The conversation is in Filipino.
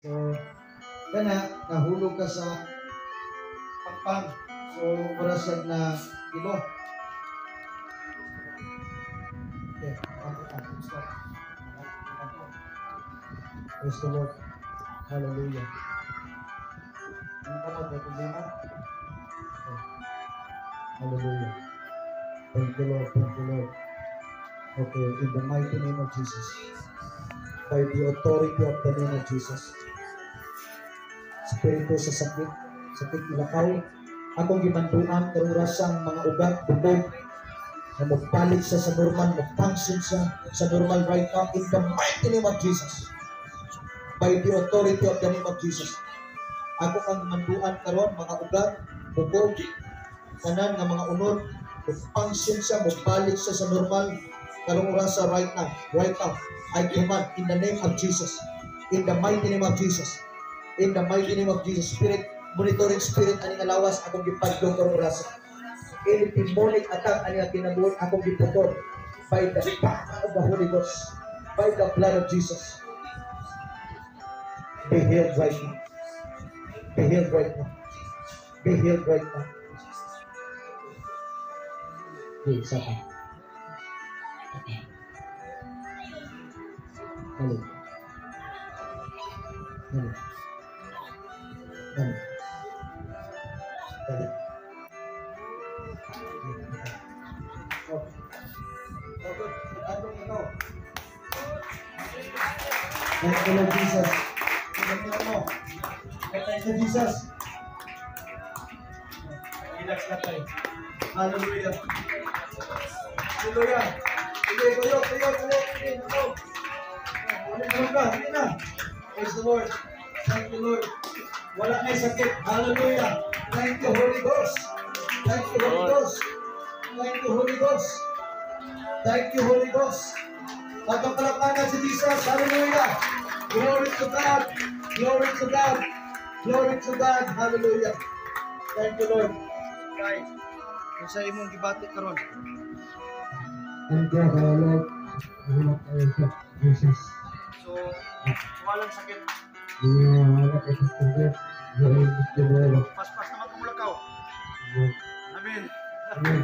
So, kana nahulog ka sa pagpang. So, para siya na ilo. Okay, stop. Praise the Lord. Hallelujah. Ano ka may problema? Okay. Hallelujah. Thank you, Lord. Thank you, Lord. Okay, in the mighty name of Jesus. By the authority of the name of Jesus. Spirito sa sakit ilakaw, akong gimanduan karurasang mga ugat, bubog, na magpalit siya sa normal, mag-function siya sa normal right now, in the mighty name of Jesus. By the authority of the name of Jesus. Ako ang gimanduan karon mga ugat, bubog, kanan nga mga unod, mag-function siya, magpalit siya sa normal, karong orasa right now, I command in the name of Jesus, in the mighty name of Jesus. In the mighty name of Jesus, Spirit, monitoring spirit, aning alawas, akong gipadlong karong orasa. Any demonic attack, aning kinabuhi, akong giputol by the power of the Holy Ghost, by the blood of Jesus. Be healed right now. Be healed right now. Be healed right now. Okay, saka. Hello. Hello. Hello. Hello. Thank you, Lord Jesus. Thank you, Jesus. Relax na tayo. Hallelujah. Hallelujah. Sige, tuyok. Sige na. Praise the Lord. Thank you, Lord. Wala na yung sakit. Hallelujah. Thank you, Holy Ghost. Thank you, Holy Ghost. Thank you, Holy Ghost. Thank you, Holy Ghost. Pagpapalapanan si Jesus. Hallelujah. Glory to God. Glory to God. Glory to God. Hallelujah. Thank you, Lord. Guys, kung sa imong gibati karon. Thank you, Lord. Jesus. So, walang sakit. Pas-pas naman kumulakaw. Amen. Amen.